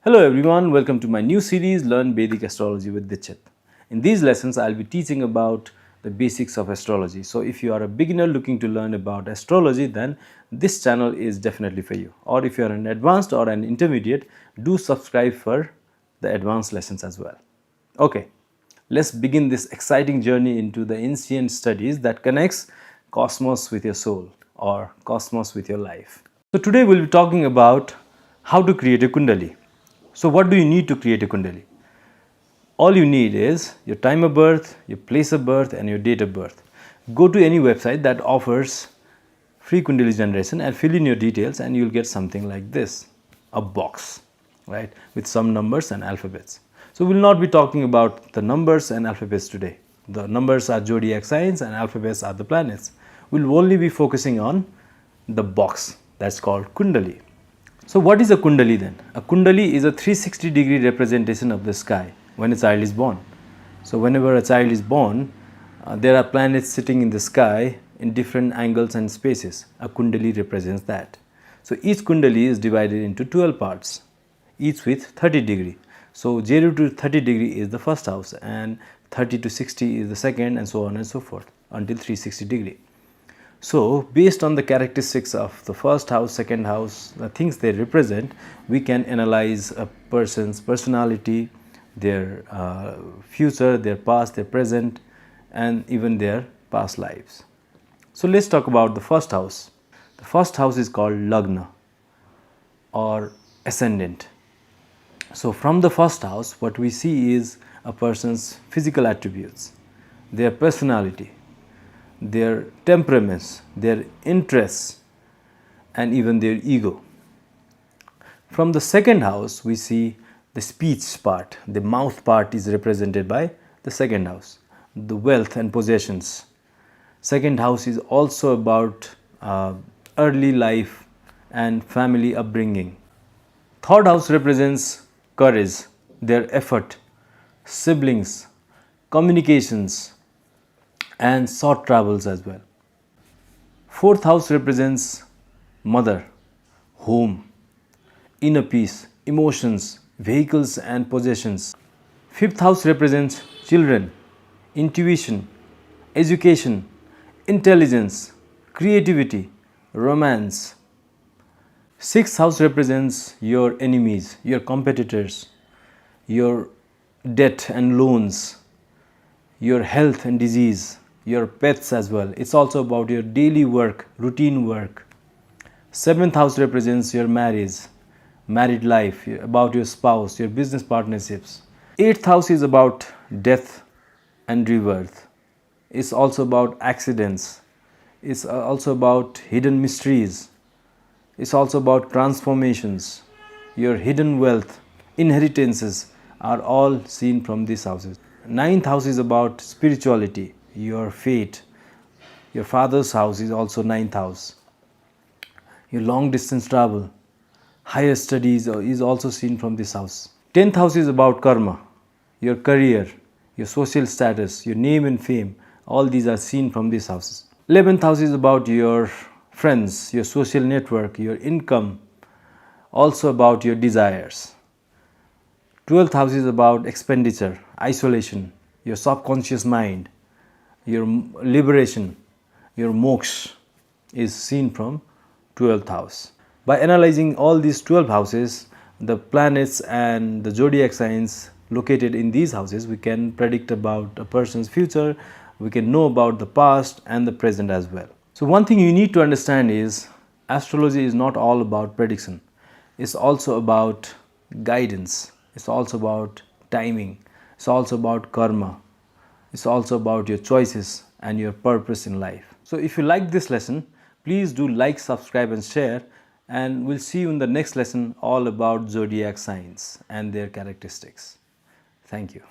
Hello everyone, welcome to my new series Learn Vedic Astrology with dchit. In these lessons, I'll be teaching about the basics of astrology. So if you are a beginner looking to learn about astrology, then this channel is definitely for you. Or if you are an advanced or an intermediate, do subscribe for the advanced lessons as well. Okay, let's begin this exciting journey into the ancient studies that connects cosmos with your soul or cosmos with your life. So today we'll be talking about how to create a Kundali. So what do you need to create a Kundali? All you need is your time of birth, your place of birth and your date of birth. Go to any website that offers free Kundali generation and fill in your details and you'll get something like this, a box, right, with some numbers and alphabets. So we'll not be talking about the numbers and alphabets today. The numbers are zodiac signs and alphabets are the planets. We'll only be focusing on the box that's called Kundali. So what is a Kundali then? A Kundali is a 360-degree representation of the sky when a child is born. So whenever a child is born, there are planets sitting in the sky in different angles and spaces. A Kundali represents that. So each Kundali is divided into 12 parts, each with 30 degree. So 0 to 30 degree is the first house and 30 to 60 is the second and so on and so forth until 360 degree. So based on the characteristics of the first house, second house, the things they represent, we can analyze a person's personality, their future, their past, their present and even their past lives. So let's talk about the first house. The first house is called Lagna or ascendant. So from the first house, what we see is a person's physical attributes, their personality, their temperaments, their interests, and even their ego. From the second house, we see the speech part. The mouth part is represented by the second house. The wealth and possessions. Second house is also about early life and family upbringing. Third house represents courage, their effort, siblings, communications, and short travels as well. Fourth house represents mother, home, inner peace, emotions, vehicles and possessions. Fifth house represents children, intuition, education, intelligence, creativity, romance. Sixth house represents your enemies, your competitors, your debt and loans, your health and disease, your pets as well. It's also about your daily work, routine work. Seventh house represents your marriage, married life, about your spouse, your business partnerships. Eighth house is about death and rebirth. It's also about accidents. It's also about hidden mysteries. It's also about transformations. Your hidden wealth, inheritances are all seen from these houses. Ninth house is about spirituality, your fate. Your father's house is also ninth house. Your long distance travel, higher studies is also seen from this house. 10th house is about karma, your career, your social status, your name and fame. All these are seen from these houses. 11th house is about your friends, your social network, your income, also about your desires. 12th house is about expenditure, isolation, your subconscious mind, your liberation, your moksha is seen from 12th house. By analyzing all these 12 houses, the planets and the zodiac signs located in these houses, we can predict about a person's future, we can know about the past and the present as well. So one thing you need to understand is astrology is not all about prediction. It's also about guidance. It's also about timing. It's also about karma. It's also about your choices and your purpose in life. So if you like this lesson, please do like, subscribe and share, and we'll see you in the next lesson all about zodiac signs and their characteristics. Thank you.